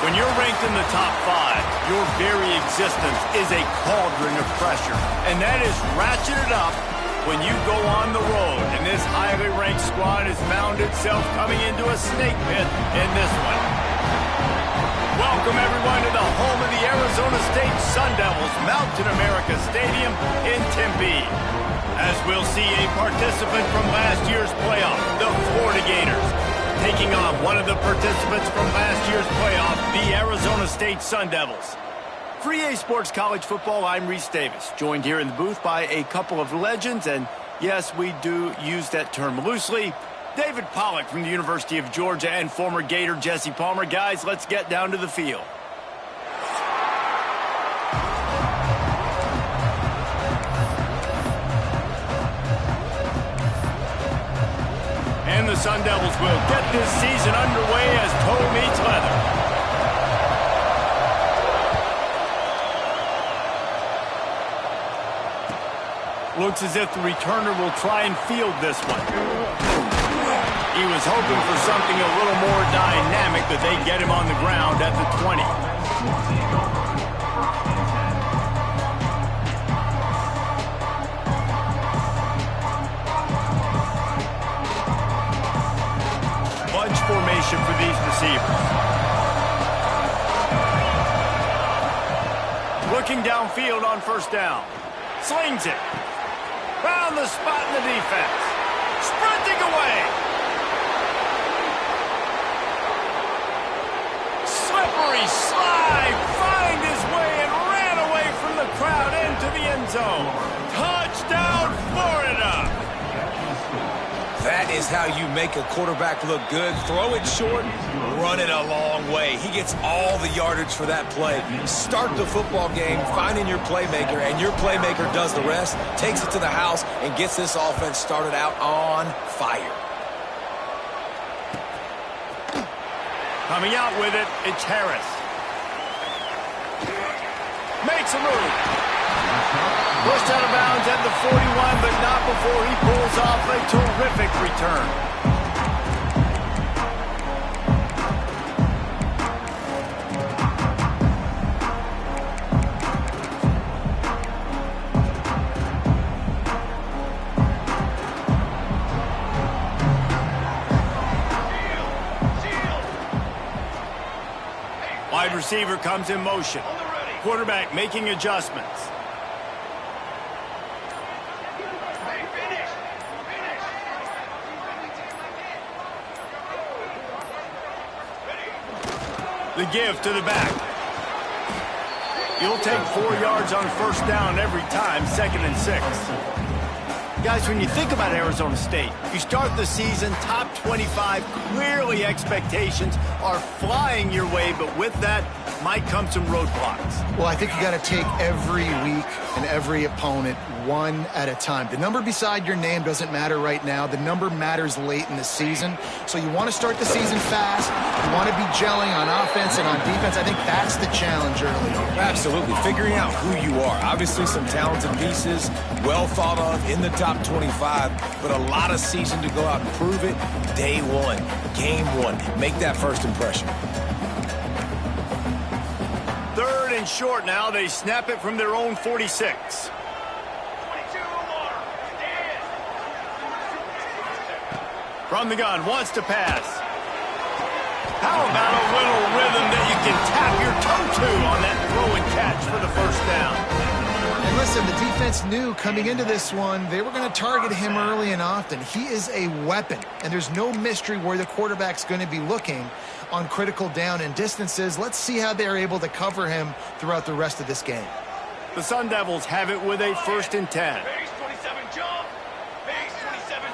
When you're ranked in the top 5, your very existence is a cauldron of pressure. And that is ratcheted up when you go on the road. And this highly ranked squad has found itself coming into a snake pit in this one. Welcome, everyone, to the home of the Arizona State Sun Devils, Mountain America Stadium in Tempe. As we'll see a participant from last year's playoff, the Florida Gators, taking on one of the participants from last year's playoff, the Arizona State Sun Devils. For EA Sports College Football, I'm Reese Davis, joined here in the booth by a couple of legends, and yes, we do use that term loosely. David Pollack from the University of Georgia and former Gator Jesse Palmer. Guys, let's get down to the field. And the Sun Devils will get this season underway as toe meets leather. Looks as if the returner will try and field this one. He was hoping for something a little more dynamic, but they get him on the ground at the 20. Bunch formation for these receivers. Looking downfield on first down. Slings it. Found the spot in the defense. Sprinting away. Slippery slide. Find his way and ran away from the crowd into the end zone. Touchdown, Florida. That is how you make a quarterback look good. Throw it short, run it a long way. He gets all the yardage for that play. Start the football game finding your playmaker, and your playmaker does the rest, takes it to the house, and gets this offense started out on fire. Coming out with it, it's Harris. Makes a move. Pushed out of bounds at the 41, but not before he pulls off a terrific return. Wide receiver comes in motion. Quarterback making adjustments. The give to the back. You'll take 4 yards on first down every time, 2nd and 6. Guys, when you think about Arizona State, you start the season top 25. Clearly expectations are flying your way, but with that might come some roadblocks. Well, I think you got to take every week and every opponent one at a time. The number beside your name doesn't matter right now. The number matters late in the season. So you want to start the season fast. You want to be gelling on offense and on defense. I think that's the challenge early. Absolutely. Figuring out who you are. Obviously some talented pieces, well thought of in the top 25, but a lot of season to go out and prove it. Day one, game one. Make that first impression. 3rd and short now. They snap it from their own 46. From the gun, wants to pass. How about a little rhythm that you can tap your toe to on that throw and catch for the first down? And listen, the defense knew coming into this one, they were going to target him early and often. He is a weapon, and there's no mystery where the quarterback's going to be looking on critical down and distances. Let's see how they're able to cover him throughout the rest of this game. The Sun Devils have it with a 1st and 10. Base 27, jump. Base 27.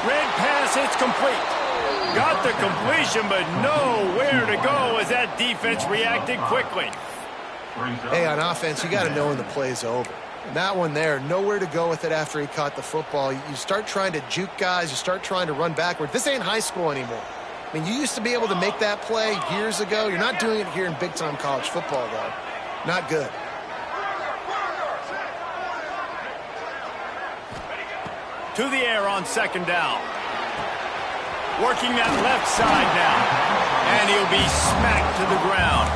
Red pass, it's complete. Got the completion, but nowhere to go as that defense reacted quickly. Hey, on offense, you got to know when the play's over. And that one there, nowhere to go with it after he caught the football. You start trying to juke guys. You start trying to run backward. This ain't high school anymore. I mean, you used to be able to make that play years ago. You're not doing it here in big-time college football, though. Not good. To the air on 2nd down. Working that left side now. And he'll be smacked to the ground.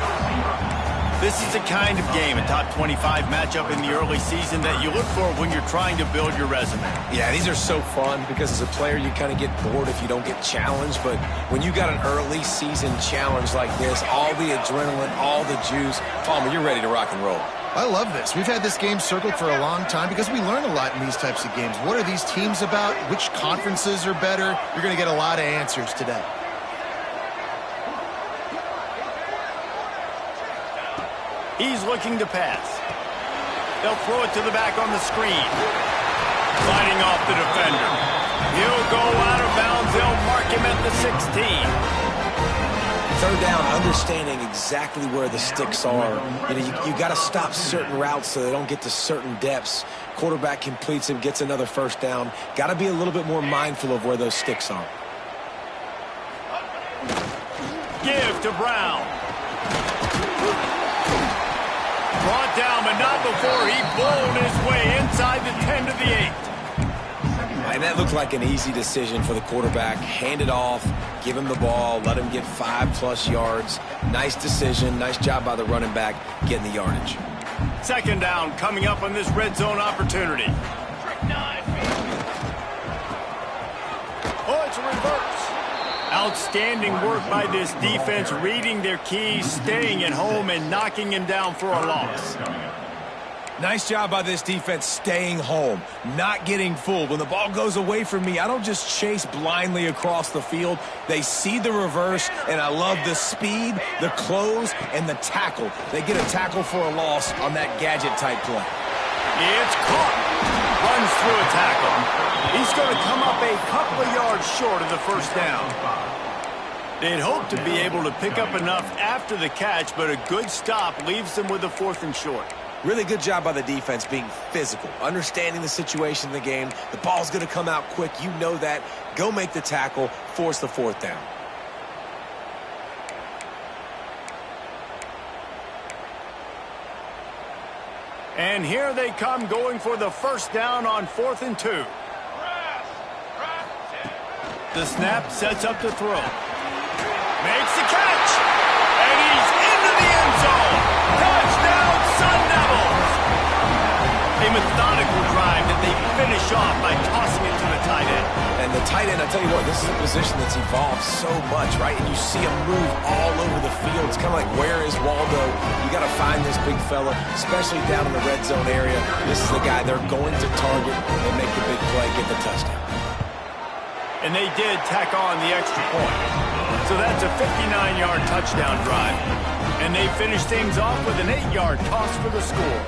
This is the kind of game, a top 25 matchup in the early season, that you look for when you're trying to build your resume. Yeah, these are so fun because as a player, you kind of get bored if you don't get challenged. But when you got an early season challenge like this, all the adrenaline, all the juice, Palmer, you're ready to rock and roll. I love this. We've had this game circled for a long time because we learn a lot in these types of games. What are these teams about? Which conferences are better? You're going to get a lot of answers today. He's looking to pass. They'll throw it to the back on the screen. Fighting off the defender. He'll go out of bounds. They'll mark him at the 16. Third down, understanding exactly where the sticks are. You got to stop certain routes so they don't get to certain depths. Quarterback completes it, gets another first down. Got to be a little bit more mindful of where those sticks are. Give to Brown. Brought down, but not before he bowled his way inside the 10 to the 8. And that looked like an easy decision for the quarterback. Hand it off, give him the ball, let him get 5+ yards. Nice decision, nice job by the running back getting the yardage. Second down coming up on this red zone opportunity. Oh, it's a reverse. Outstanding work by this defense, reading their keys, staying at home, and knocking him down for a loss. Nice job by this defense staying home, not getting fooled. When the ball goes away from me, I don't just chase blindly across the field. They see the reverse, and I love the speed, the close, and the tackle. They get a tackle for a loss on that gadget-type play. It's caught. Runs through a tackle. He's going to come up a couple of yards short of the first down. They'd hope to be able to pick up enough after the catch, but a good stop leaves them with a 4th and short. Really good job by the defense being physical, understanding the situation in the game. The ball's going to come out quick. You know that. Go make the tackle, force the 4th down. And here they come, going for the first down on 4th and 2. The snap sets up to throw. Makes the catch. And he's into the end zone. Touchdown, Sun Devils. A methodical drive that they finish off by tossing it to the tight end. And the tight end, I tell you what, this is a position that's evolved so much, right? And you see him move all over the field. It's kind of like, where is Waldo? You got to find this big fella, especially down in the red zone area. This is the guy they're going to target and make the big play, get the touchdown. And they did tack on the extra point. So that's a 59-yard touchdown drive. And they finish things off with an 8-yard toss for the score.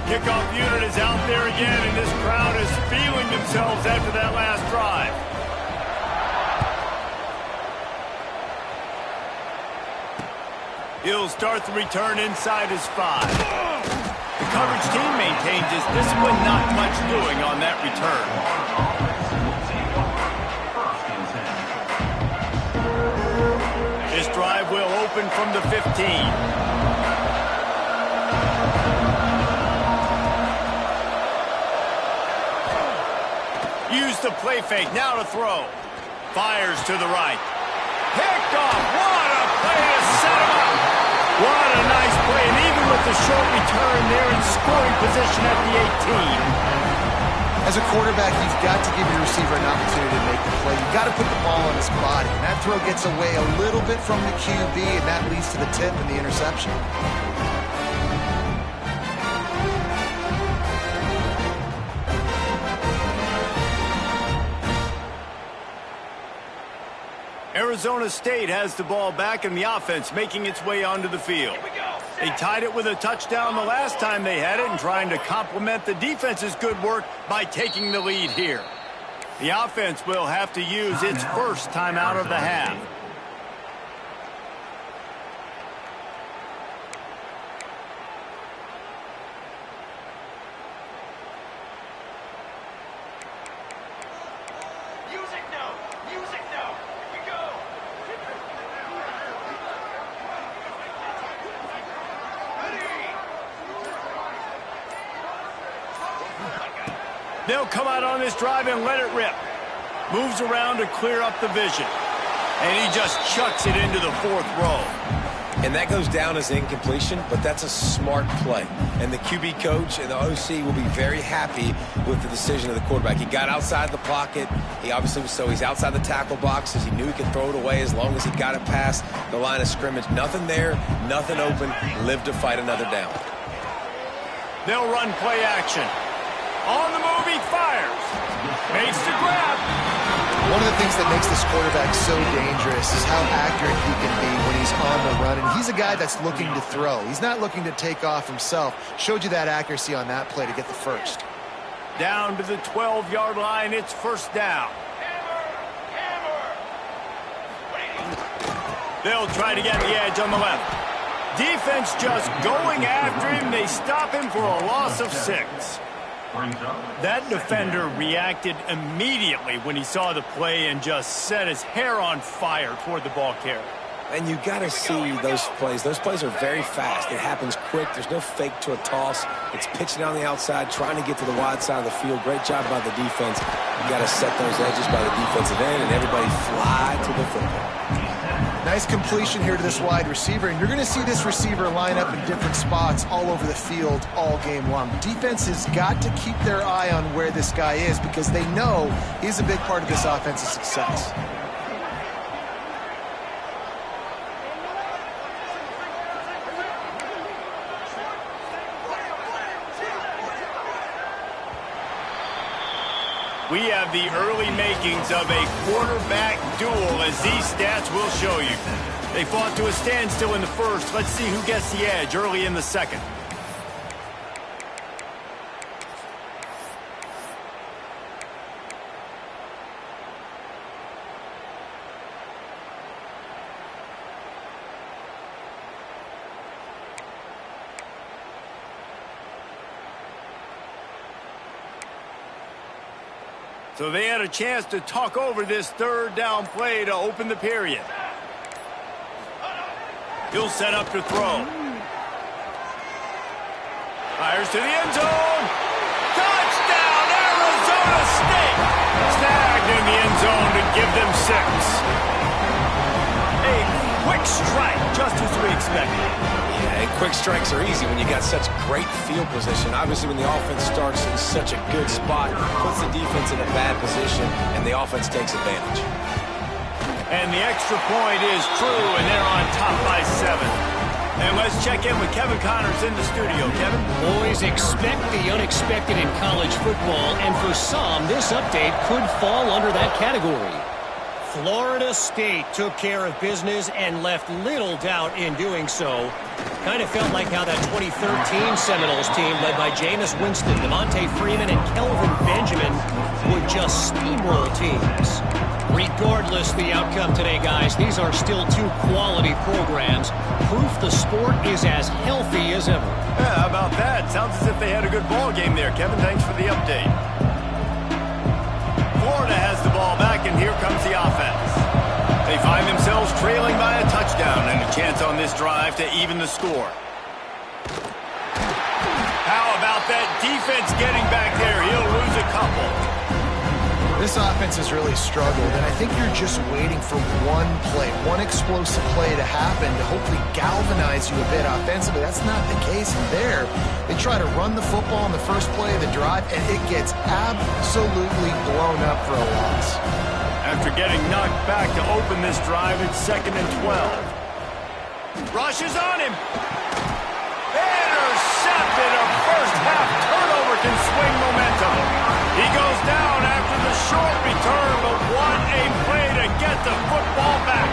Kickoff unit is out there again, and this crowd is feeling themselves after that last drive. He'll start the return inside his 5. The coverage team maintains his discipline, not much doing on that return. This drive will open from the 15. Use the play fake, now to throw. Fires to the right. Picked off, what a play to set him up. What a nice play, and even with the short return, they're in scoring position at the 18. As a quarterback, you've got to give your receiver an opportunity to make the play. You've got to put the ball on his body. And that throw gets away a little bit from the QB, and that leads to the tip and the interception. Arizona State has the ball back, and the offense making its way onto the field. They tied it with a touchdown the last time they had it and trying to complement the defense's good work by taking the lead here. The offense will have to use its first timeout of the half. They'll come out on this drive and let it rip. Moves around to clear up the vision. And he just chucks it into the 4th row. And that goes down as incompletion, but that's a smart play. And the QB coach and the OC will be very happy with the decision of the quarterback. He got outside the pocket. He obviously was he's outside the tackle boxes. He knew he could throw it away as long as he got it past the line of scrimmage. Nothing there, nothing open. Live to fight another down. They'll run play action. On the move, he fires. Makes the grab. One of the things that makes this quarterback so dangerous is how accurate he can be when he's on the run. And he's a guy that's looking to throw. He's not looking to take off himself. Showed you that accuracy on that play to get the first. Down to the 12-yard line. It's first down. They'll try to get the edge on the left. Defense just going after him. They stop him for a loss of 6. That defender reacted immediately when he saw the play and just set his hair on fire toward the ball carrier. And you got to see those plays. Those plays are very fast. It happens quick. There's no fake to a toss. It's pitching on the outside, trying to get to the wide side of the field. Great job by the defense. You got to set those edges by the defensive end, and everybody fly to the football. Nice completion here to this wide receiver, and you're going to see this receiver line up in different spots all over the field all game long. Defense has got to keep their eye on where this guy is because they know he's a big part of this offense's success. We have the early makings of a quarterback duel, as these stats will show you. They fought to a standstill in the first. Let's see who gets the edge early in the second. So they had a chance to talk over this 3rd down play to open the period. He'll set up to throw. Fires to the end zone. Touchdown, Arizona State. Snagged in the end zone to give them 6. A quick strike, just as we expected. And quick strikes are easy when you got such great field position. Obviously, when the offense starts in such a good spot, puts the defense in a bad position, and the offense takes advantage. And the extra point is true, and they're on top by 7. And let's check in with Kevin Connors in the studio. Kevin? Boys, expect the unexpected in college football, and for some, this update could fall under that category. Florida State took care of business and left little doubt in doing so. Kind of felt like how that 2013 Seminoles team led by Jameis Winston, Devontae Freeman, and Kelvin Benjamin would just steamroll teams. Regardless the outcome today, guys, these are still 2 quality programs. Proof the sport is as healthy as ever. Yeah, how about that? Sounds as if they had a good ball game there. Kevin, thanks for the update. Florida has the ball back, and here comes the offense. They find themselves trailing by a touchdown and a chance on this drive to even the score. How about that defense getting back there? He'll lose a couple. This offense has really struggled, and I think you're just waiting for one play, one explosive play to happen to hopefully galvanize you a bit offensively. That's not the case there. They try to run the football in the first play of the drive, and it gets absolutely blown up for a loss. After getting knocked back to open this drive, it's 2nd and 12. Rushes on him. Intercepted. A first-half turnover can swing momentum. He goes down after the short return, but what a play to get the football back.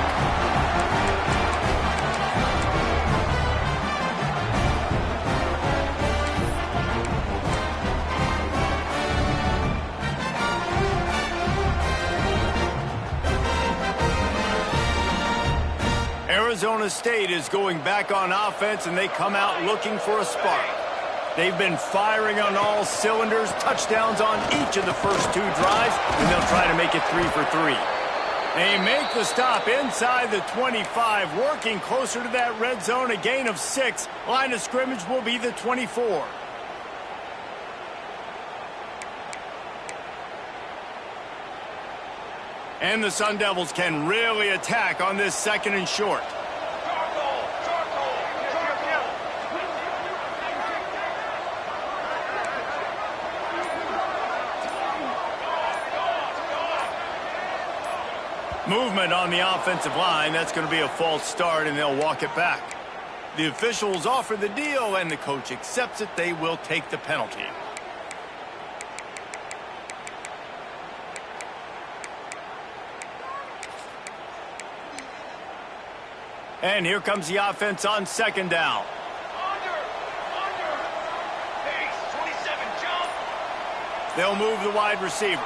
Arizona State is going back on offense, and they come out looking for a spark. They've been firing on all cylinders, touchdowns on each of the first 2 drives, and they'll try to make it 3 for 3. They make the stop inside the 25, working closer to that red zone, a gain of 6. Line of scrimmage will be the 24. And the Sun Devils can really attack on this 2nd and short. Movement on the offensive line. That's going to be a false start, and they'll walk it back. The officials offer the deal, and the coach accepts it. They will take the penalty. And here comes the offense on 2nd down. Pace, 27, jump. They'll move the wide receiver.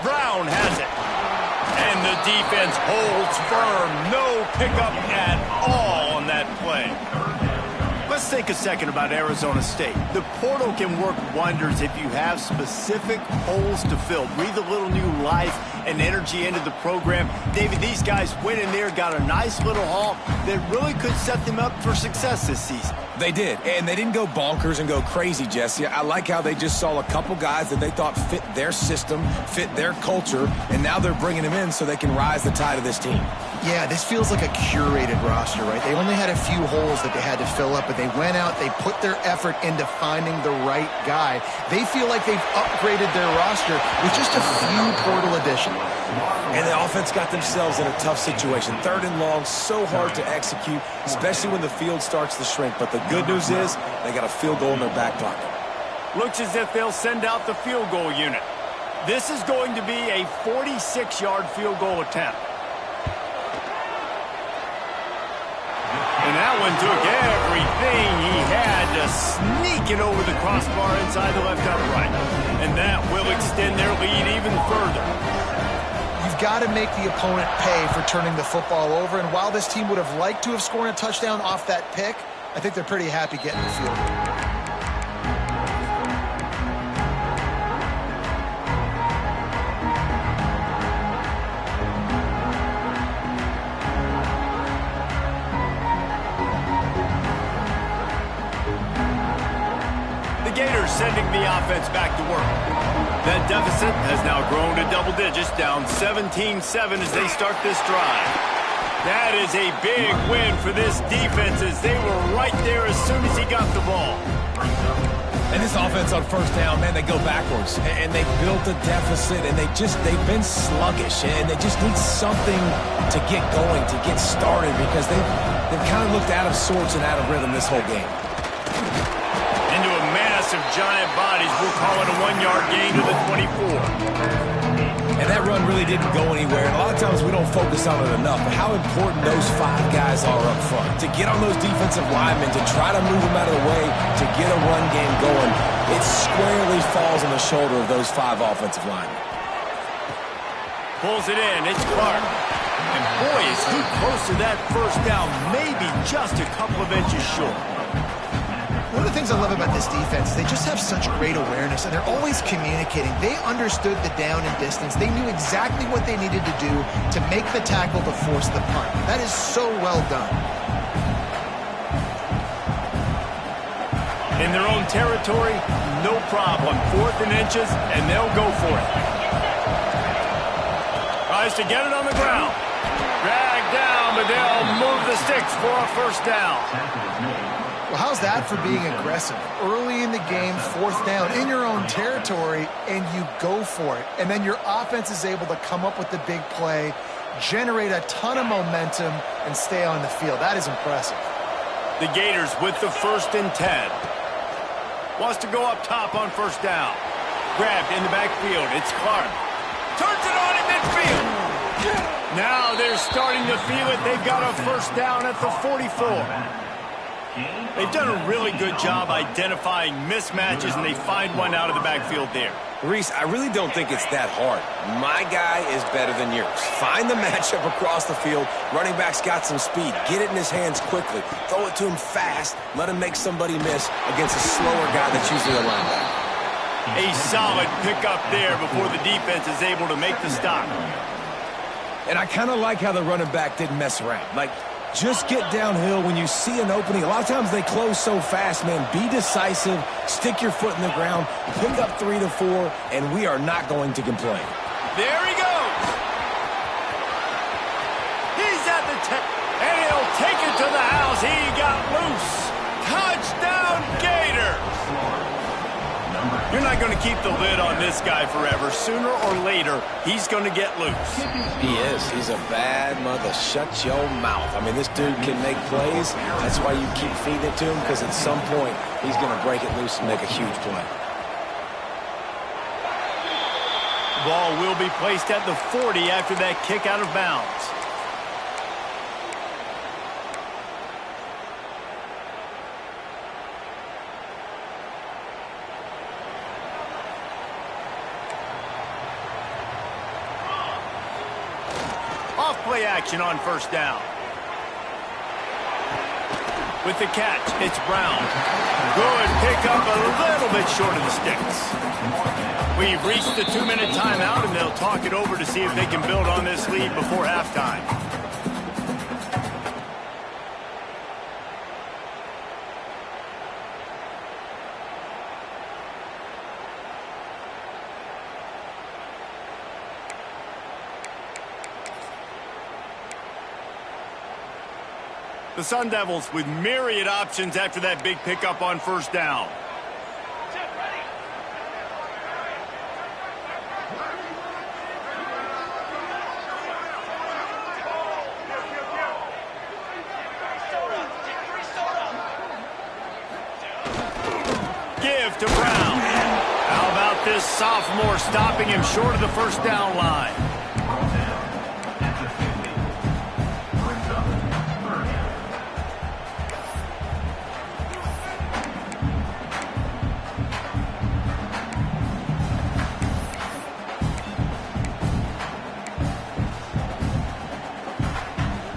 Brown has it. And the defense holds firm. No pickup at all on that play. Let's think a second about Arizona State. The portal can work wonders if you have specific holes to fill. Breathe a little new life and energy into the program. David, these guys went in there, got a nice little haul that really could set them up for success this season. They did, and they didn't go bonkers and go crazy, Jesse. I like how they just saw a couple guys that they thought fit their system, fit their culture, and now they're bringing them in so they can rise the tide of this team. Yeah, this feels like a curated roster, right? They only had a few holes that they had to fill up, but they went out, they put their effort into finding the right guy. They feel like they've upgraded their roster with just a few portal additions. And the offense got themselves in a tough situation. 3rd and long, so hard to execute, especially when the field starts to shrink. But the good news is they got a field goal in their back pocket. Looks as if they'll send out the field goal unit. This is going to be a 46-yard field goal attempt. And that one took everything he had to sneak it over the crossbar inside the left upright. And that will extend their lead even further. You've got to make the opponent pay for turning the football over. And while this team would have liked to have scored a touchdown off that pick, I think they're pretty happy getting the field goal. Gators sending the offense back to work. That deficit has now grown to double digits, down 17-7 as they start this drive. That is a big win for this defense as they were right there as soon as he got the ball. And this offense on 1st down, man, they go backwards. And they built a deficit, and they've been sluggish. And they just need something to get going, to get started, because they've kind of looked out of sorts and out of rhythm this whole game. Into a massive giant bodies, we'll call it a 1-yard gain to the 24. And that run really didn't go anywhere. And a lot of times we don't focus on it enough, but how important those 5 guys are up front. To get on those defensive linemen, to try to move them out of the way, to get a run game going, it squarely falls on the shoulder of those 5 offensive linemen. Pulls it in, it's Clark. And boy, is he close to that 1st down, maybe just a couple of inches short. One of the things I love about this defense is they just have such great awareness, and they're always communicating. They understood the down and distance. They knew exactly what they needed to do to make the tackle to force the punt. That is so well done. In their own territory, no problem. 4th and inches, and they'll go for it. Tries to get it on the ground. Dragged down, but they'll move the sticks for a 1st down. Well, how's that for being aggressive? Early in the game, 4th down, in your own territory, and you go for it. And then your offense is able to come up with the big play, generate a ton of momentum, and stay on the field. That is impressive. The Gators with the 1st and 10. Wants to go up top on 1st down. Grabbed in the backfield. It's Clark. Turns it on in midfield. Now they're starting to feel it. They've got a 1st down at the 44. They've done a really good job identifying mismatches, and they find one out of the backfield there. Reese, I really don't think it's that hard. My guy is better than yours. Find the matchup across the field. Running back's got some speed. Get it in his hands quickly. Throw it to him fast. Let him make somebody miss against a slower guy that's usually a linebacker. A solid pickup there before the defense is able to make the stop. And I kind of like how the running back didn't mess around. Like, just get downhill when you see an opening. A lot of times they close so fast, man. Be decisive, stick your foot in the ground, pick up 3 to 4, and we are not going to complain. There he goes. He's at the 10, and he'll take it to the house. He got loose. Touchdown, Gators. You're not going to keep the lid on this guy forever. Sooner or later, he's going to get loose. He is. He's a bad mother. Shut your mouth. I mean, this dude can make plays. That's why you keep feeding it to him, because at some point, he's going to break it loose and make a huge play. Ball will be placed at the 40 after that kick out of bounds. Off-play action on first down. With the catch, it's Brown. Good pickup, a little bit short of the sticks. We've reached the 2-minute timeout, and they'll talk it over to see if they can build on this lead before halftime. The Sun Devils with myriad options after that big pickup on first down. Give to Brown. How about this sophomore stopping him short of the first down line?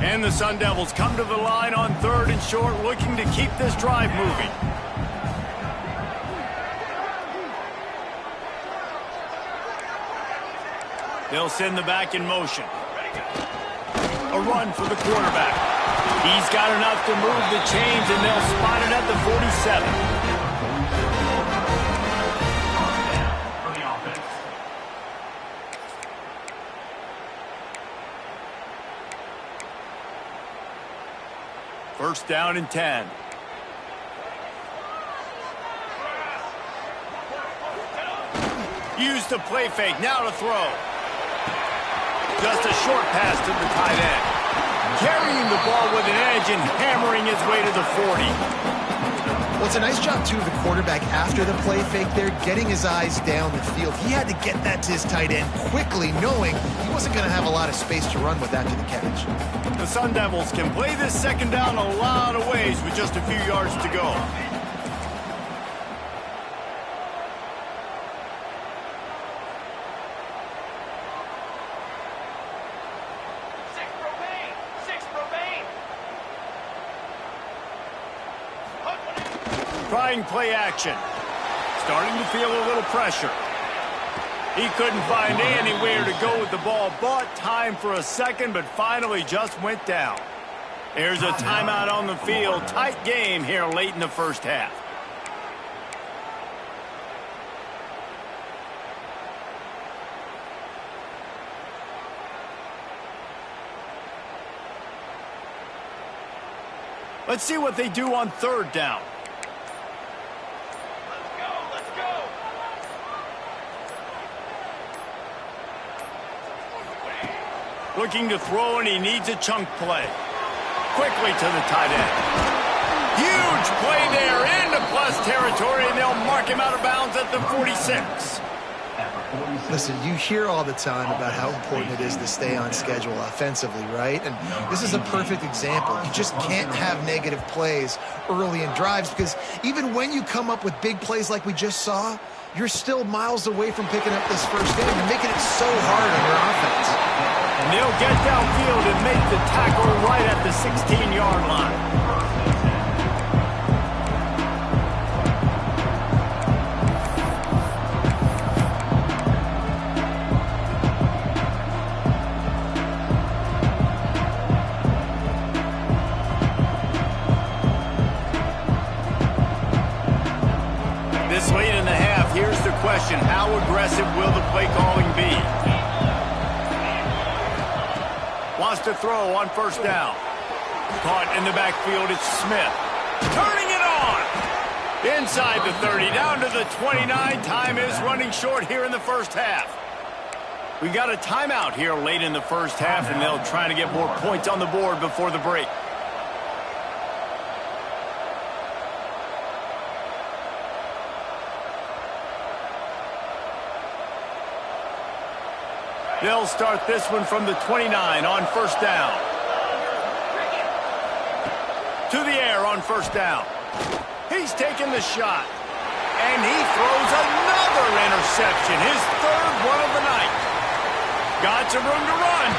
And the Sun Devils come to the line on 3rd and short, looking to keep this drive moving. They'll send the back in motion. A run for the quarterback. He's got enough to move the chains, and they'll spot it at the 47. First down and 10. Use the play fake. Now to throw. Just a short pass to the tight end. Carrying the ball with an edge and hammering his way to the 40. Well, it's a nice job, too, of the quarterback after the play fake there, getting his eyes down the field. He had to get that to his tight end quickly, knowing he wasn't going to have a lot of space to run with after the catch. The Sun Devils can play this second down a lot of ways with just a few yards to go. Trying play action. Starting to feel a little pressure. He couldn't find anywhere to go with the ball. Bought time for a second, but finally just went down. There's a timeout on the field. Tight game here late in the first half. Let's see what they do on 3rd down. Looking to throw, and he needs a chunk play. Quickly to the tight end. Huge play there into plus territory, and they'll mark him out of bounds at the 46. Listen, you hear all the time about how important it is to stay on schedule offensively, right? And this is a perfect example. You just can't have negative plays early in drives, because even when you come up with big plays like we just saw, you're still miles away from picking up this first down. You're making it so hard on your offense. And they'll get downfield and make the tackle right at the 16-yard line. This late in the half, here's the question: how aggressive will the play calling be? Wants to throw on first down. Caught in the backfield, it's Smith. Turning it on! Inside the 30, down to the 29. Time is running short here in the first half. We've got a timeout here late in the first half, and they'll try to get more points on the board before the break. They'll start this one from the 29 on first down. To the air on first down. He's taking the shot. And he throws another interception, his third one of the night. Got some room to run.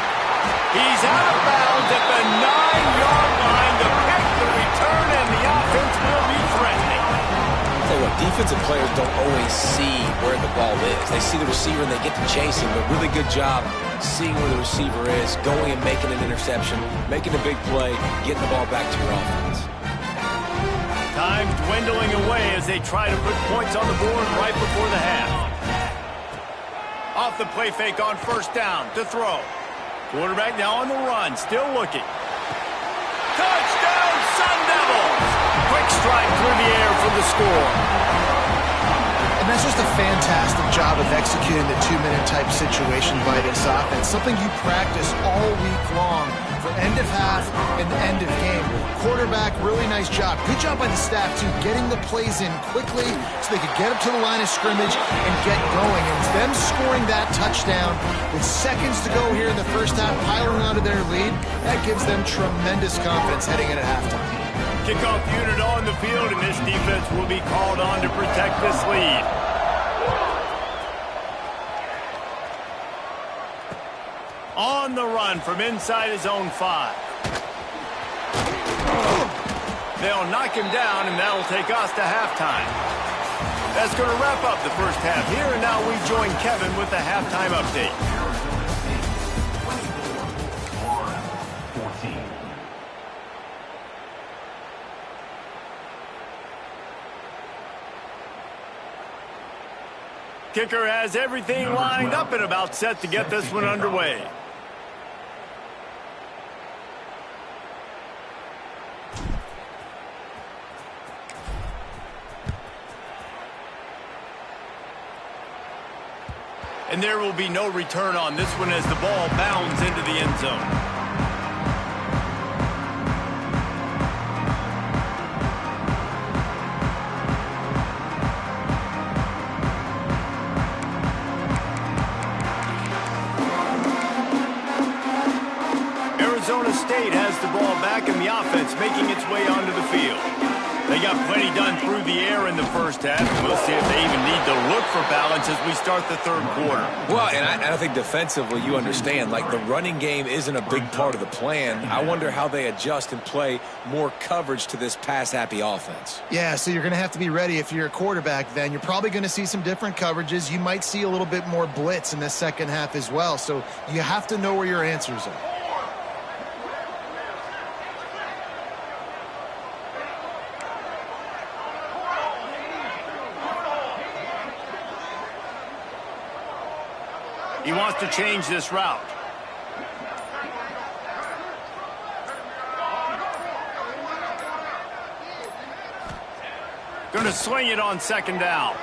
He's out of bounds at the 9-yard line to pick the return, and the offense will be threatening. Tell you what, defensive players don't always see where the ball is. They see the receiver and they get to chase him, but really good job seeing where the receiver is, going and making an interception, making a big play, getting the ball back to your offense. Time dwindling away as they try to put points on the board right before the half. Off the play fake on first down to throw. Quarterback now on the run, still looking. Touchdown, Sun Devils! Quick strike through the air for the score. And that's just a fantastic job of executing the two-minute type situation by this offense. Something you practice all week long for end of half and the end of game. Quarterback, really nice job. Good job by the staff, too, getting the plays in quickly so they could get up to the line of scrimmage and get going. And it's them scoring that touchdown with seconds to go here in the first half, piling onto their lead. That gives them tremendous confidence heading into halftime. Kickoff unit on the field, and this defense will be called on to protect this lead. On the run from inside his own 5. They'll knock him down, and that'll take us to halftime. That's going to wrap up the first half here, and now we join Kevin with the halftime update. Kicker has everything lined up and about set to get this one underway. And there will be no return on this one as the ball bounds into the end zone. Arizona State has the ball back and the offense making its way onto the field. They got plenty done through the air in the first half, and we'll see if they even need to look for balance as we start the third quarter. Well, and I think defensively, you understand, like the running game isn't a big part of the plan. I wonder how they adjust and play more coverage to this pass-happy offense. Yeah, so you're going to have to be ready if you're a quarterback then. You're probably going to see some different coverages. You might see a little bit more blitz in the second half as well, so you have to know where your answers are. He wants to change this route. Going to swing it on second down.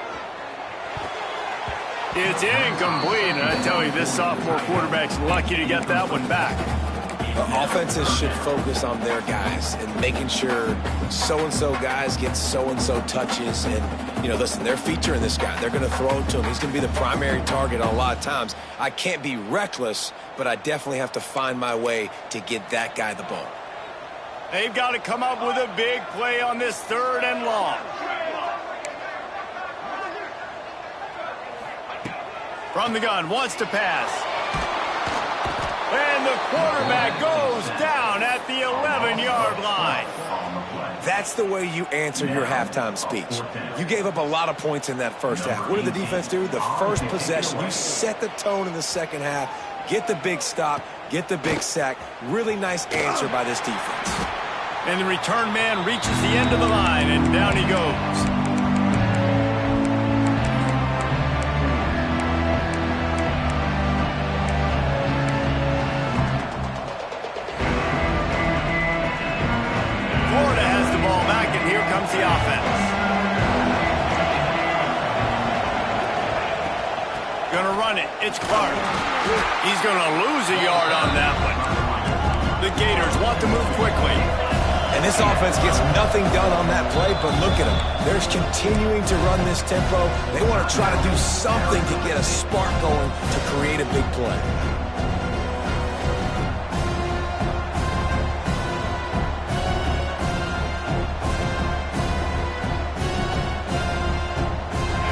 It's incomplete, and I tell you, this sophomore quarterback's lucky to get that one back. Offenses should focus on their guys and making sure so-and-so guys get so-and-so touches. And, you know, listen, they're featuring this guy. They're going to throw it to him. He's going to be the primary target a lot of times. I can't be reckless, but I definitely have to find my way to get that guy the ball. They've got to come up with a big play on this third and long. From the gun, wants to pass. And the quarterback goes down at the 11-yard line. That's the way you answer your halftime speech. You gave up a lot of points in that first half. What did the defense do? The first possession, you set the tone in the second half, get the big stop, get the big sack. Really nice answer by this defense. And the return man reaches the end of the line, and down he goes. Gonna run it. It's Clark. He's gonna lose a yard on that one. The Gators want to move quickly. And this offense gets nothing done on that play, but look at them. They're continuing to run this tempo. They want to try to do something to get a spark going to create a big play.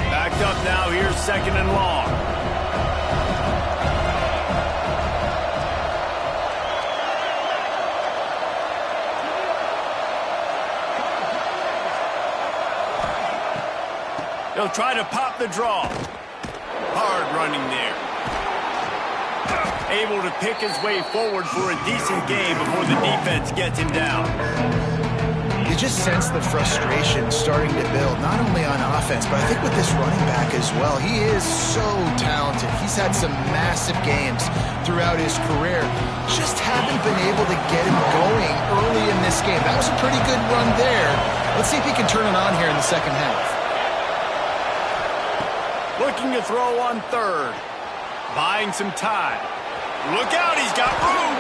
Backed up now. Here's 2nd and long. He'll try to pop the draw. Hard running there. Able to pick his way forward for a decent gain before the defense gets him down. You just sense the frustration starting to build, not only on offense, but I think with this running back as well. He is so talented. He's had some massive games throughout his career. Just haven't been able to get him going early in this game. That was a pretty good run there. Let's see if he can turn it on here in the second half. Looking to throw on 3rd. Buying some time. Look out, he's got room.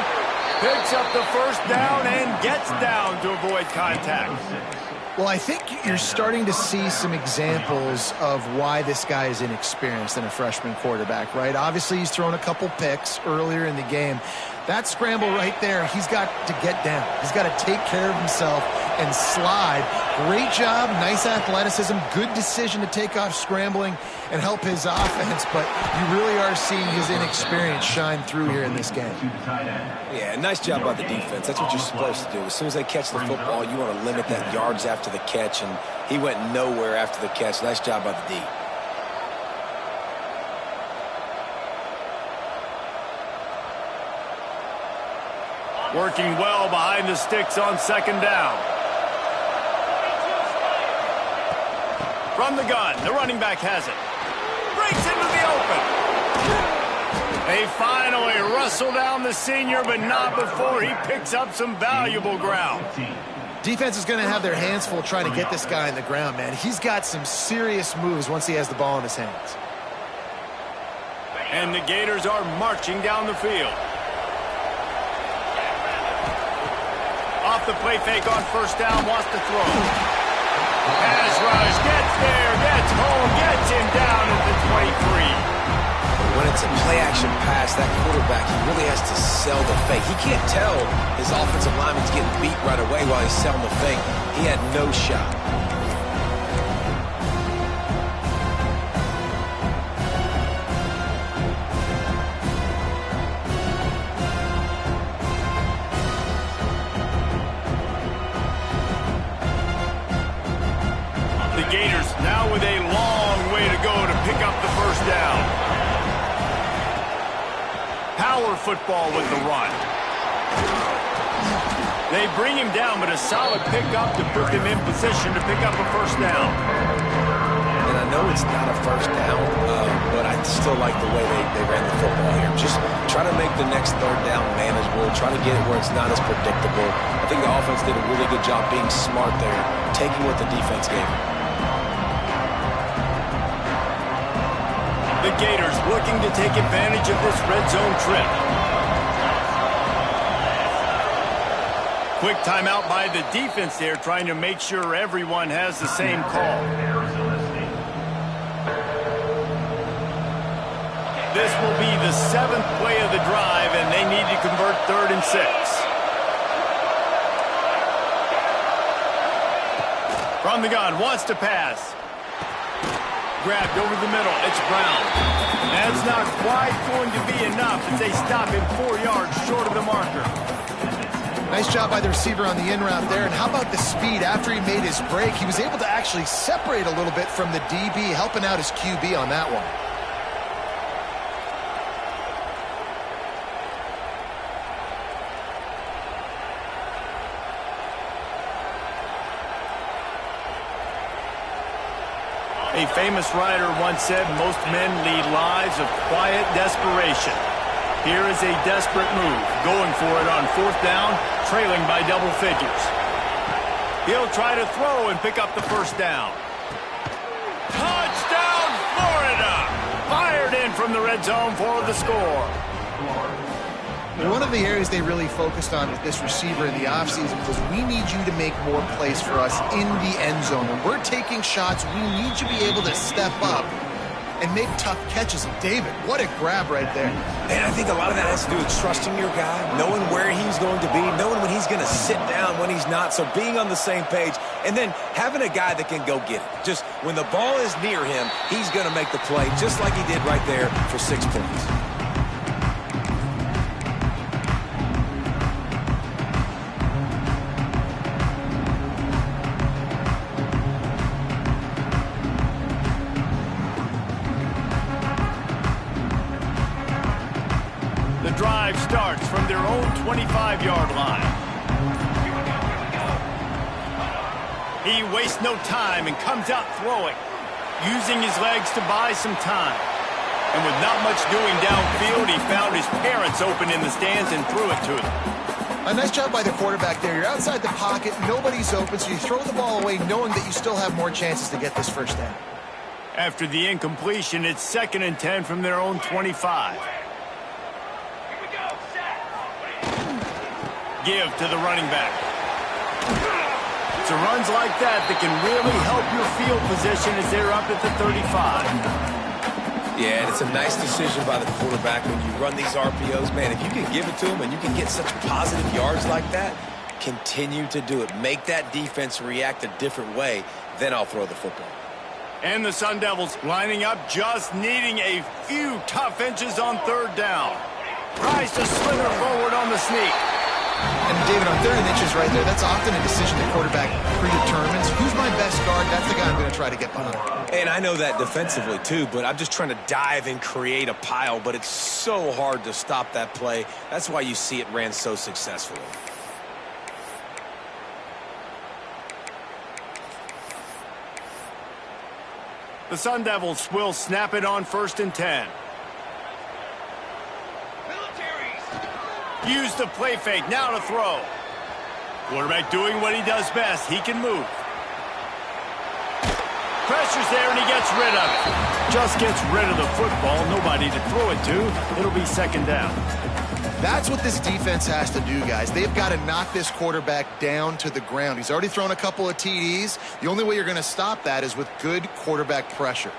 Picks up the 1st down and gets down to avoid contact. Well, I think you're starting to see some examples of why this guy is inexperienced in a freshman quarterback, right? Obviously, he's thrown a couple picks earlier in the game. That scramble right there, he's got to get down. He's got to take care of himself and slide. Great job, nice athleticism, good decision to take off scrambling and help his offense, but you really are seeing his inexperience shine through here in this game. Yeah, nice job by the defense. That's what you're supposed to do. As soon as they catch the football, you want to limit that yards after the catch, and he went nowhere after the catch. Nice job by the D. Working well behind the sticks on 2nd down. From the gun, the running back has it. Breaks into the open. They finally wrestle down the senior, but not before he picks up some valuable ground. Defense is going to have their hands full trying to get this guy in the ground, man. He's got some serious moves once he has the ball in his hands. And the Gators are marching down the field. Off the play fake on 1st down, wants to throw. Pass rush, gets there, gets home, gets him down at the 23. When it's a play-action pass, that quarterback, he really has to sell the fake. He can't tell his offensive lineman's getting beat right away while he's selling the fake. He had no shot. The Gators now with a long way to go to pick up the 1st down. Power football with the run. They bring him down, but a solid pickup to put them in position to pick up a 1st down. And I know it's not a 1st down, but I still like the way they ran the football here. Just try to make the next 3rd down manageable, try to get it where it's not as predictable. I think the offense did a really good job being smart there, taking what the defense gave them. The Gators looking to take advantage of this red zone trip. Quick timeout by the defense there, trying to make sure everyone has the same call. This will be the 7th play of the drive, and they need to convert 3rd and 6. From the gun, wants to pass. Grabbed over the middle. It's Brown. That's not quite going to be enough as they stop him 4 yards short of the marker. Nice job by the receiver on the in route there. And how about the speed after he made his break? He was able to actually separate a little bit from the DB, helping out his QB on that one. A famous writer once said, most men lead lives of quiet desperation. Here is a desperate move, going for it on 4th down, trailing by double figures. He'll try to throw and pick up the 1st down. Touchdown, Florida! Fired in from red zone for the score. One of the areas they really focused on with this receiver in the offseason was we need you to make more plays for us in the end zone. When we're taking shots, we need you to be able to step up and make tough catches. And David, what a grab right there. And I think a lot of that has to do with trusting your guy, knowing where he's going to be, knowing when he's going to sit down, when he's not, so being on the same page, and then having a guy that can go get it. Just when the ball is near him, he's going to make the play, just like he did right there for 6 points. The drive starts from their own 25-yard line. He wastes no time and comes out throwing, using his legs to buy some time. And with not much doing downfield, he found his parents open in the stands and threw it to them. A nice job by the quarterback there. You're outside the pocket, nobody's open, so you throw the ball away knowing that you still have more chances to get this first down. After the incompletion, it's 2nd and 10 from their own 25. Give to the running back. It's runs like that that can really help your field position as they're up at the 35. Yeah, and it's a nice decision by the quarterback when you run these RPOs. Man, if you can give it to him and you can get such positive yards like that, continue to do it. Make that defense react a different way, then I'll throw the football. And the Sun Devils lining up, just needing a few tough inches on 3rd down. Tries to slither forward on the sneak. And David, on 3rd and inches right there, that's often a decision the quarterback predetermines. Who's my best guard? That's the guy I'm going to try to get behind. And I know that defensively too, but I'm just trying to dive and create a pile, but it's so hard to stop that play. That's why you see it ran so successfully. The Sun Devils will snap it on 1st and 10. Use the play fake, now to throw. Quarterback doing what he does best. He can move. Pressure's there and he gets rid of it. Just gets rid of the football. Nobody to throw it to. It'll be 2nd down. That's what this defense has to do, guys. They've got to knock this quarterback down to the ground. He's already thrown a couple of TDs. The only way you're going to stop that is with good quarterback pressure.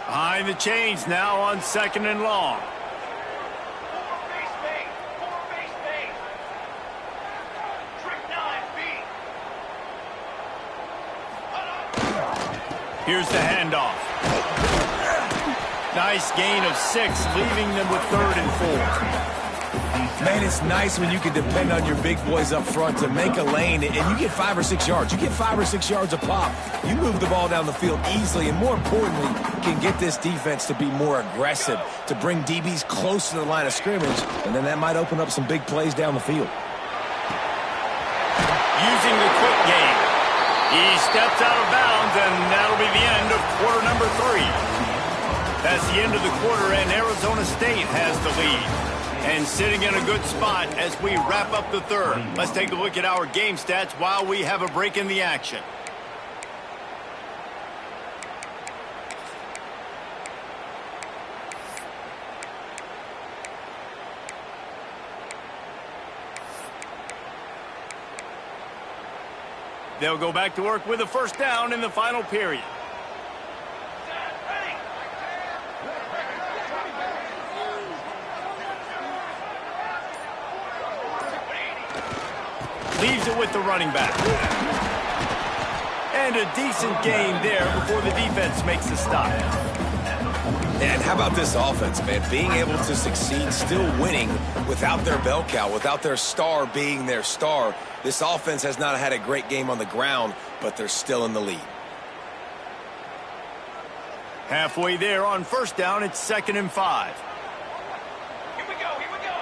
Behind the chains now on 2nd and long. Here's the handoff. Nice gain of 6, leaving them with 3rd and 4. Man, it's nice when you can depend on your big boys up front to make a lane, and you get 5 or 6 yards. You get 5 or 6 yards a pop. You move the ball down the field easily, and more importantly, can get this defense to be more aggressive, to bring DBs close to the line of scrimmage, and then that might open up some big plays down the field. Using the quick game. He steps out of bounds, and that'll be the end of quarter number 3. That's the end of the quarter, and Arizona State has the lead. And sitting in a good spot as we wrap up the 3rd. Let's take a look at our game stats while we have a break in the action. They'll go back to work with a 1st down in the final period. Leaves it with the running back. And a decent gain there before the defense makes the stop. And how about this offense, man? Being able to succeed, still winning without their bell cow, without their star being their star. This offense has not had a great game on the ground, but they're still in the lead. Halfway there on 1st down, it's 2nd and 5. Here we go, here we go.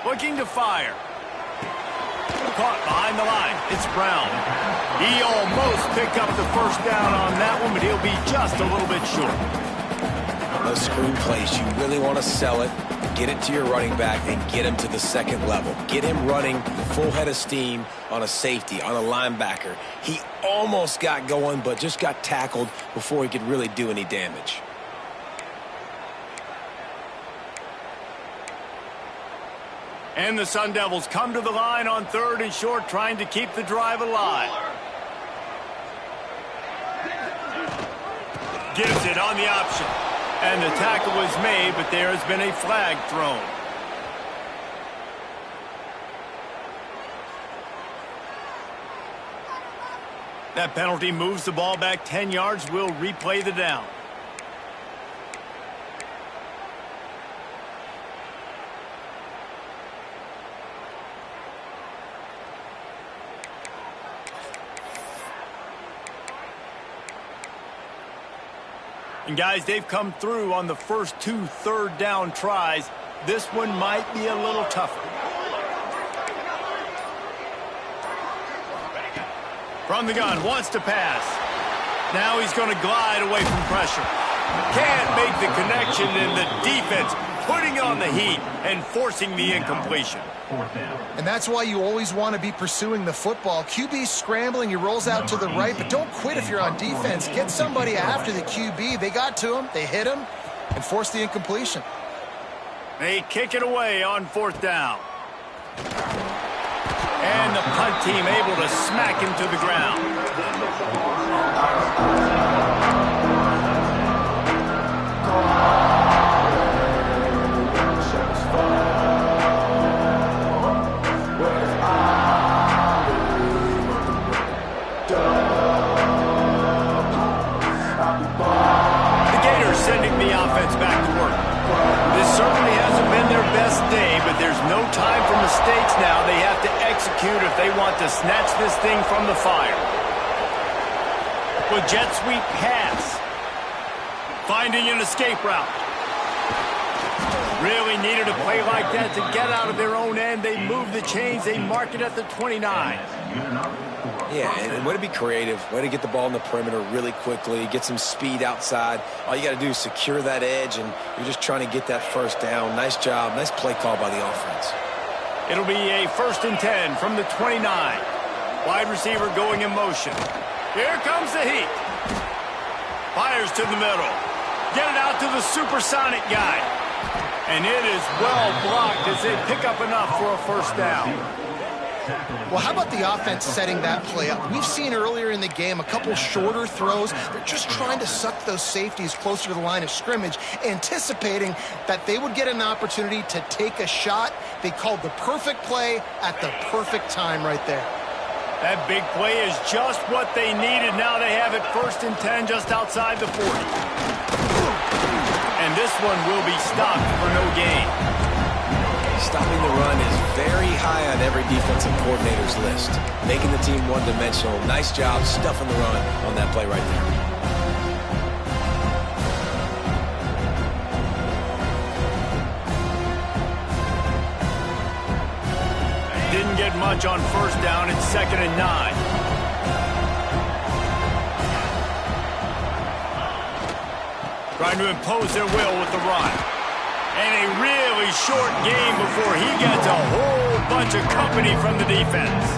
Looking to fire. Caught behind the line. It's Brown. He almost picked up the 1st down on that one, but he'll be just a little bit short. Those screen plays, you really want to sell it, get it to your running back, and get him to the 2nd level. Get him running full head of steam on a safety, on a linebacker. He almost got going, but just got tackled before he could really do any damage. And the Sun Devils come to the line on 3rd and short, trying to keep the drive alive. Gives it on the option. And the tackle is made, but there has been a flag thrown. That penalty moves the ball back 10 yards. We'll replay the down. And guys, they've come through on the first 2 3rd down tries. This one might be a little tougher. From the gun, wants to pass. Now he's going to glide away from pressure. Can't make the connection, and the defense putting on the heat and forcing the incompletion. And that's why you always want to be pursuing the football. QB's scrambling, he rolls out to the right, but don't quit if you're on defense. Get somebody after the QB. They got to him, they hit him, and forced the incompletion. They kick it away on 4th down. And the punt team able to smack him to the ground. The Gators sending the offense back to work. This certainly hasn't been their best day, but there's no time for mistakes now. They have to execute if they want to snatch this thing from the fire. With jet sweep pass. Finding an escape route. Really needed a play like that to get out of their own end. They move the chains. They mark it at the 29. Yeah, and way to be creative. Way to get the ball in the perimeter really quickly. Get some speed outside. All you got to do is secure that edge, and you're just trying to get that 1st down. Nice job. Nice play call by the offense. It'll be a 1st and 10 from the 29. Wide receiver going in motion. Here comes the heat. Fires to the middle. Get it out to the supersonic guy. And it is well blocked as they pick up enough for a 1st down. Well, how about the offense setting that play up? We've seen earlier in the game a couple shorter throws. They're just trying to suck those safeties closer to the line of scrimmage, anticipating that they would get an opportunity to take a shot. They called the perfect play at the perfect time right there. That big play is just what they needed. Now they have it 1st and 10 just outside the 40. And this one will be stopped for no gain. Stopping the run is very high on every defensive coordinator's list. Making the team one-dimensional. Nice job stuffing the run on that play right there. Didn't get much on 1st down. It's 2nd and 9. Trying to impose their will with the run. And a really short game before he gets a whole bunch of company from the defense.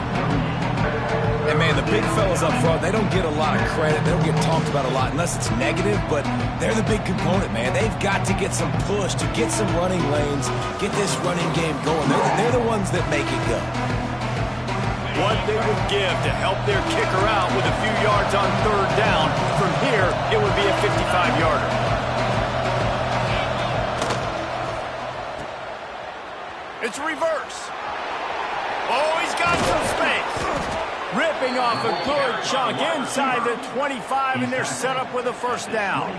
And, man, the big fellas up front, they don't get a lot of credit. They don't get talked about a lot unless it's negative, but they're the big component, man. They've got to get some push to get some running lanes, get this running game going. They're the ones that make it go. What they would give to help their kicker out with a few yards on 3rd down. From here, it would be a 55-yarder. It's reverse. Oh, he's got some space. Ripping off a good chunk inside the 25, and they're set up with a 1st down.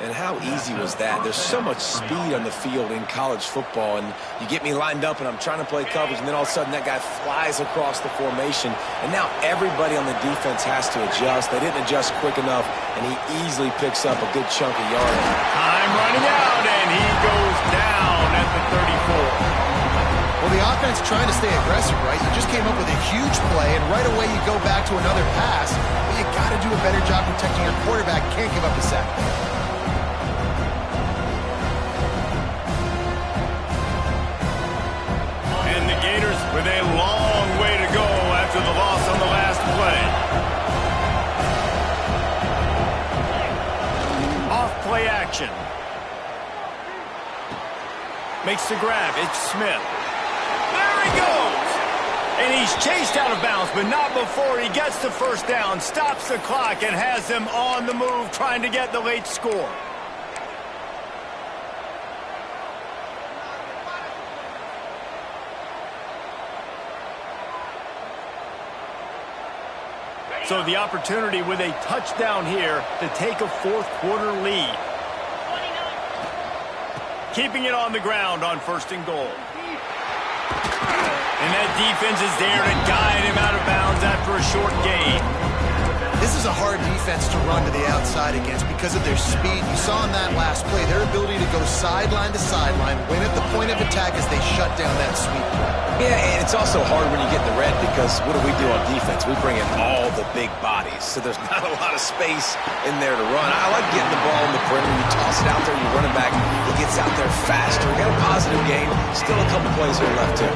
And how easy was that? There's so much speed on the field in college football, and you get me lined up, and I'm trying to play coverage, and then all of a sudden that guy flies across the formation, and now everybody on the defense has to adjust. They didn't adjust quick enough, and he easily picks up a good chunk of yardage. Time running out, and he goes down at the 34. Well, the offense trying to stay aggressive, right? You just came up with a huge play, and right away you go back to another pass, but you got to do a better job protecting your quarterback. Can't give up a sack. And the Gators with a long way to go after the loss on the last play. Off play action. Makes the grab. It's Smith. There he goes. And he's chased out of bounds, but not before he gets the first down, stops the clock, and has them on the move trying to get the late score. So the opportunity with a touchdown here to take a fourth quarter lead. Keeping it on the ground on 1st and goal. And that defense is there to guide him out of bounds after a short gain. This is a hard defense to run to the outside against because of their speed. You saw in that last play their ability to go sideline to sideline, win at the point of attack as they shut down that sweep. Yeah, and it's also hard when you get in the red because what do on defense? We bring in all the big bodies, so there's not a lot of space in there to run. I like getting the ball in the perimeter. You toss it out there, you run it back. It gets out there faster. We got a positive game. Still a couple plays here left too.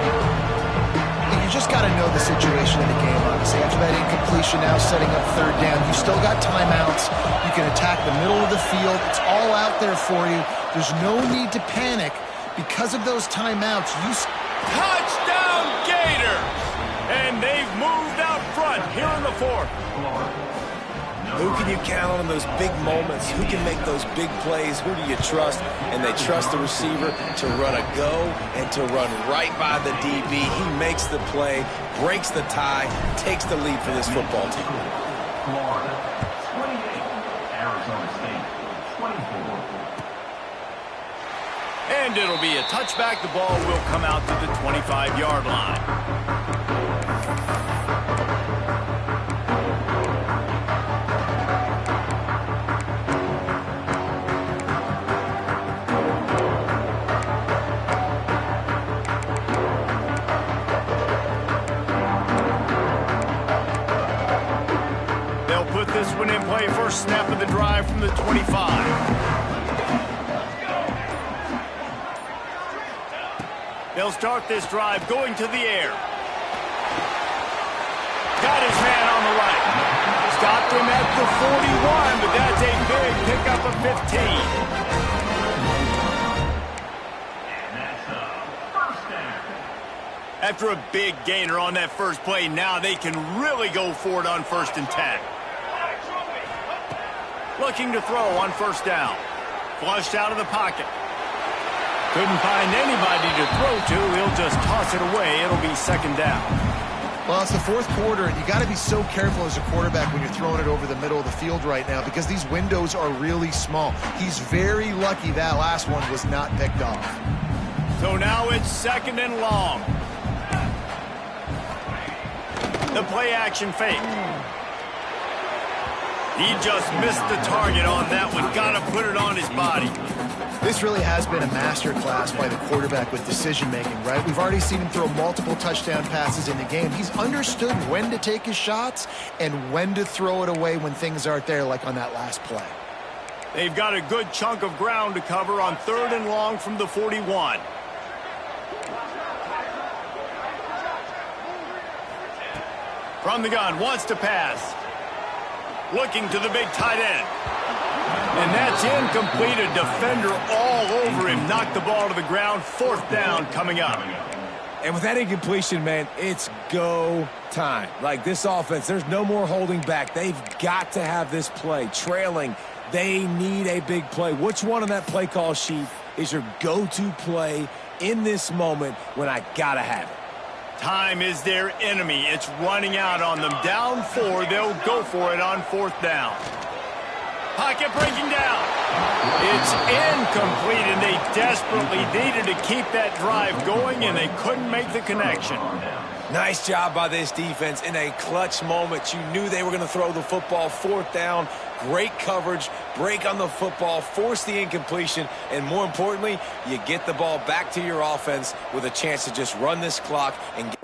You just got to know the situation of the game, honestly. After that incompletion now setting up 3rd down, you still got timeouts. You can attack the middle of the field. It's all out there for you. There's no need to panic because of those timeouts. Touchdown Gators! And they've moved out front here in the 4th. Who can you count on in those big moments? Who can make those big plays? Who do you trust? And they trust the receiver to run a go and to run right by the DB. He makes the play, breaks the tie, takes the lead for this football team. Florida, 28. Arizona State, 24. And it'll be a touchback. The ball will come out to the 25-yard line. This one in play, first snap of the drive from the 25. They'll start this drive going to the air. Got his man on the right. Stopped him at the 41, but that's a big pickup of 15. And that's a first down. After a big gainer on that first play, now they can really go for it on 1st and 10. Looking to throw on 1st down. Flushed out of the pocket. Couldn't find anybody to throw to. He'll just toss it away. It'll be 2nd down. Well, it's the 4th quarter, and you got to be so careful as a quarterback when you're throwing it over the middle of the field right now because these windows are really small. He's very lucky that last one was not picked off. So now it's 2nd and long. The play action fake. He just missed the target on that one. Got to put it on his body. This really has been a masterclass by the quarterback with decision-making, right? We've already seen him throw multiple touchdown passes in the game. He's understood when to take his shots and when to throw it away when things aren't there, like on that last play. They've got a good chunk of ground to cover on 3rd and long from the 41. From the gun, wants to pass. Looking to the big tight end. And that's incomplete. A defender all over him. Knocked the ball to the ground. 4th down coming up. And with that incompletion, man, it's go time. Like this offense, there's no more holding back. They've got to have this play. Trailing, they need a big play. Which one on that play call sheet is your go-to play in this moment when I got to have it? Time is their enemy. It's running out on them. Down 4, they'll go for it on 4th down. Pocket breaking down. It's incomplete, and they desperately needed to keep that drive going, and they couldn't make the connection. Nice job by this defense in a clutch moment. You knew they were going to throw the football. 4th down, great coverage, break on the football, force the incompletion, and more importantly, you get the ball back to your offense with a chance to just run this clock and get